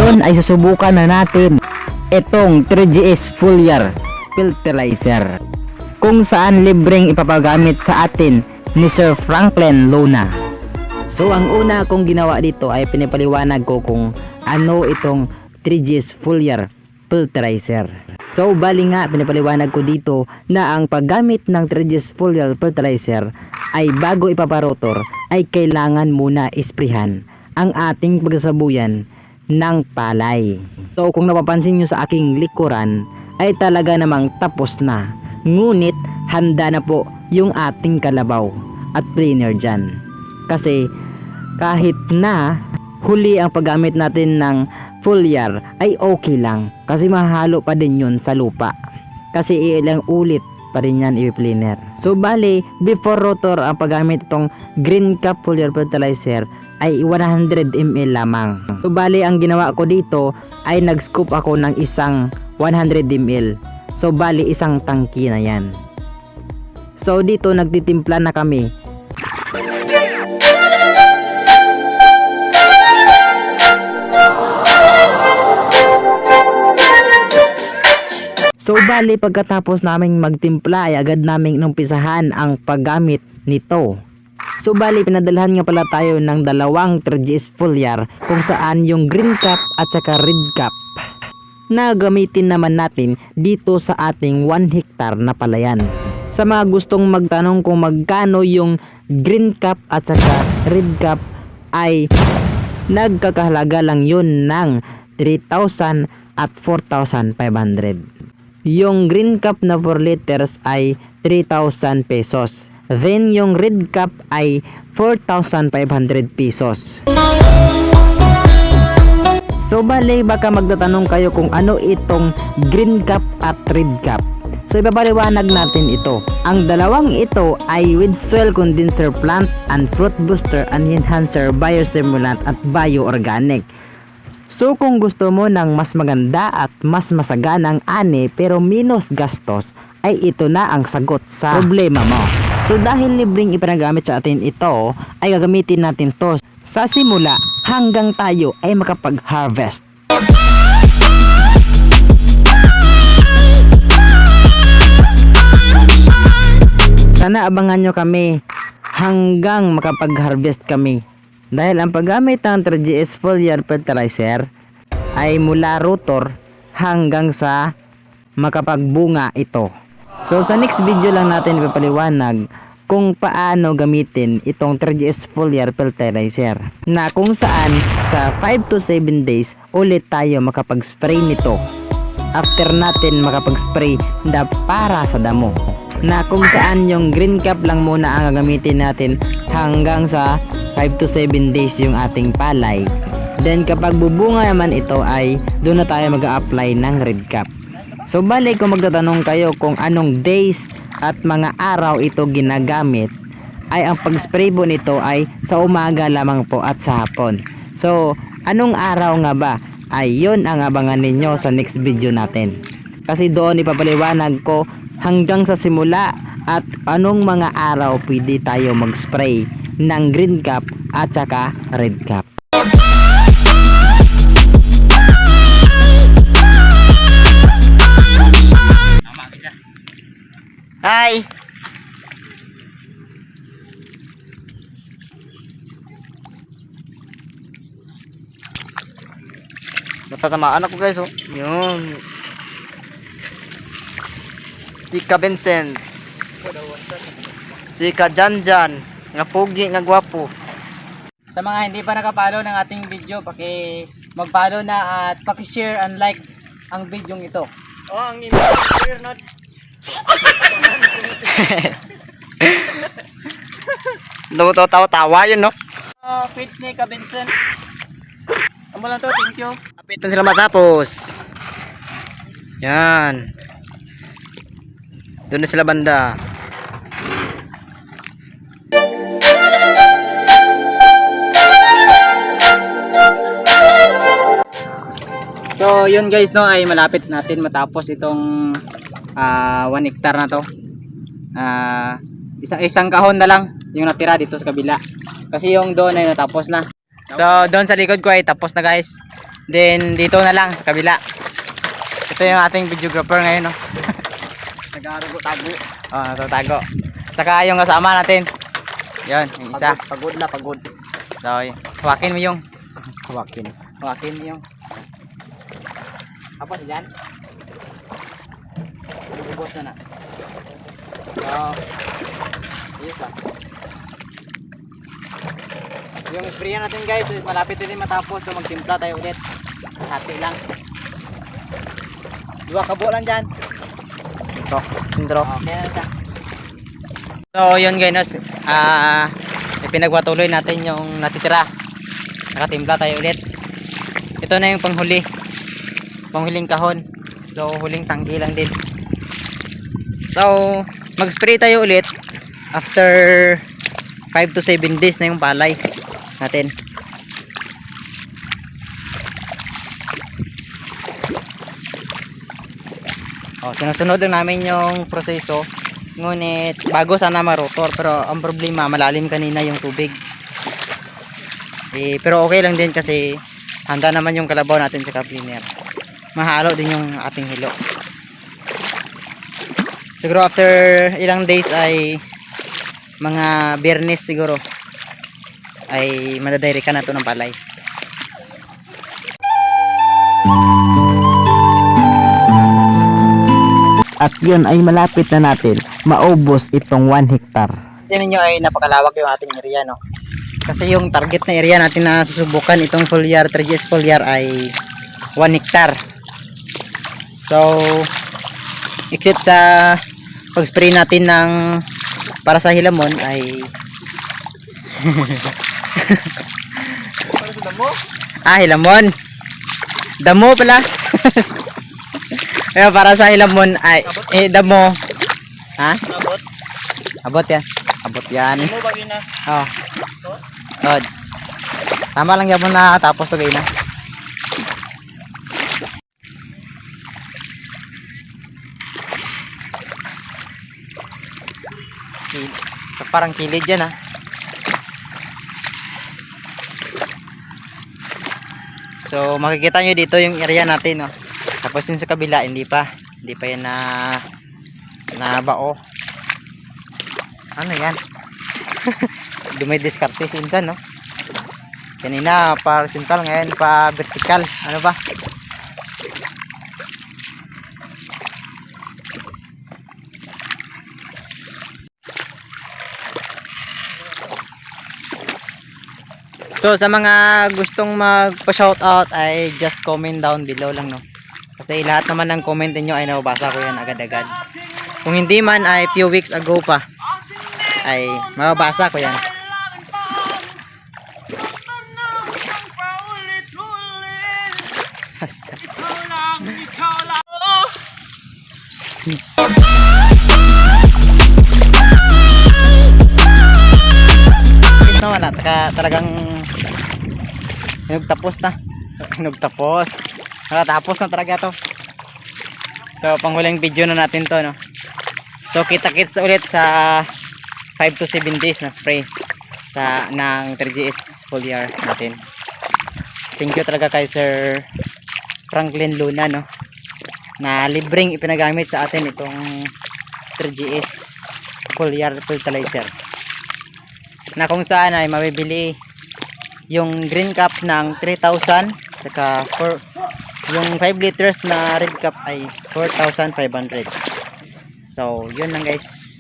ngayon ay susubukan na natin itong 3GS Foliar Fertilizer, kung saan libreng ipapagamit sa atin ni Sir Franklin Luna. So ang una kong ginawa dito ay pinapaliwanag ko kung ano itong 3GS Foliar Fertilizer. So bali nga pinapaliwanag ko dito na ang paggamit ng 3GS Foliar Fertilizer ay bago ipaparotor ay kailangan muna isprihan ang ating pagsasabuyan ng palay. So kung napapansin nyo sa aking likuran ay talaga namang tapos na, ngunit handa na po yung ating kalabaw at planer dyan. Kasi kahit na huli ang paggamit natin ng foliar ay okay lang, kasi mahalo pa din yun sa lupa, kasi ilang ulit pa rin yan i-planer. So bali before rotor ang paggamit itong Green Cap Foliar Fertilizer ay 100 ml lamang. So bali ang ginawa ko dito ay nag-scoop ako ng isang 100 ml. So bali isang tangki na yan. So dito nagtitimpla na kami. So bali pagkatapos naming magtimpla ay agad naming inumpisahan ang paggamit nito. So bali pinadalhan nga pala tayo ng dalawang 3GS Foliar, kung saan yung Green Cap at saka Red Cap na gamitin naman natin dito sa ating 1 hectare na palayan. Sa mga gustong magtanong kung magkano yung Green Cap at saka Red Cap ay nagkakahalaga lang yun ng 3,000 at 4,500. Yung Green Cap na 4 liters ay 3,000 pesos. Then yung Red Cap ay 4,500 pesos. So bali baka magtatanong kayo kung ano itong Green Cap at Red Cap. So ipapaliwanag natin ito. Ang dalawang ito ay with soil condenser plant and fruit booster and enhancer, biostimulant at bioorganic. So kung gusto mo ng mas maganda at mas masaganang ani pero minus gastos, ay ito na ang sagot sa problema mo. So dahil libreng ipinagamit sa atin ito, ay gagamitin natin to sa simula hanggang tayo ay makapag-harvest. Sana abangan nyo kami hanggang makapag-harvest kami. Dahil ang paggamit ng 3GS Foliar Fertilizer ay mula rotor hanggang sa makapagbunga ito. So sa next video lang natin ipapaliwanag kung paano gamitin itong 3GS Foliar Fertilizer, na kung saan sa 5 to 7 days ulit tayo makapag-spray nito after natin makapag-spray na para sa damo, na kung saan yung Green Cap lang muna ang gagamitin natin hanggang sa 5 to 7 days yung ating palay. Then kapag bubunga naman ito ay doon na tayo mag-a-apply ng Red Cap. So bali kung magtatanong kayo kung anong days at mga araw ito ginagamit, ay ang pag-spray po nito ay sa umaga lamang po at sa hapon. So anong araw nga ba, ay yun ang abangan ninyo sa next video natin. Kasi doon ipapaliwanag ko hanggang sa simula at anong mga araw pwede tayo mag-spray ng Green Cap at saka Red Cap. Hi! Natatamaan ako guys, oh. Yun. Si Ka Vincent. Si Ka Janjan. Nga pogi, nga gwapo. Sa mga hindi pa nakapalo ng ating video, mag-follow na at paki-share and like ang video ito. Oh, ang i-share not. Tawa yun, no? Page ni Ka Vincent. Amo lang to, thank you. Kapitan sila matapos. Yan. Doon na sila banda. So yun guys, no, ay malapit natin matapos itong 1 hectare na to. Isang kahon na lang yung natira dito sa kabila, kasi yung doon ay natapos na. So doon sa likod ko ay tapos na guys. Then dito na lang sa kabila. Ito yung ating videographer ngayon, no. Nagarugo-tago. Oh, natatago. Tsaka yung kasama natin. Yon, yung isa. Pagod na, pagod. So, hawakin mo yung. Hawakin. Hawakin mo yung. Tapos dyan. Ubos na na. So, yes ah. Yung sprayan natin guys, malapit din matapos. So magtimpla tayo ulit. Hati lang. 2 kabo lang dyan. Ito, sindro. Okay na siya. So yun guys, ipinagpatuloy natin yung natitira. Nakatimpla tayo ulit. Ito na yung panghuli. Panghuling kahon. So huling tangki lang din. So mag-spray tayo ulit after 5 to 7 days na yung palay natin. Sinusunod lang namin yung proseso. Ngunit bago sana ma-rotor, pero ang problema malalim kanina yung tubig. Pero okay lang din kasi handa naman yung kalabaw natin sa cleaner. Mahalo din yung ating hilo. Siguro after ilang days ay mga Biyernes siguro ay madadayrikan na to ng palay. At yun ay malapit na natin maubos itong 1 hektar. Kasi ninyo ay napakalawak yung ating area, no? Kasi yung target na area natin na susubukan itong foliar, 3GS foliar ay 1 hektar. So except sa pag-spray natin ng para sa hilamon ay Para sa damo? hilamon. Damo pala. Kaya para sa hilamon ay damo. Ha? Abot. Abot yan. Abot yan. Mo ba gina? Oh. Tod. Tama lang yan mo na tapos tagay na. So, parang kilid yan ha. So makikita nyo dito yung area natin, no? Tapos yung sa kabila hindi pa yan na bao. Ano yan? Dumidiskarte sinsan, no? Kanina pa horizontal, ngayon pa vertical. Ano ba? So sa mga gustong magpa-shoutout ay just comment down below lang, no. Kasi lahat naman ng comment niyo ay nababasa ko yan agad-agad. Kung hindi man ay few weeks ago pa ay mababasa ko yan. No, wala talagang hinugtapos na. Hinugtapos. Nakatapos na talaga to. So panghuling video na natin to, no. So kita-kits na ulit sa 5 to 7 days na spray ng 3GS foliar natin. Thank you talaga kay Sir Franklin Luna, no, na libreng ipinagamit sa atin itong 3GS foliar fertilizer, na kung saan ay mabibili yung green cup ng 3,000 saka yung 5 liters na red cup ay 4,500. So yun lang guys.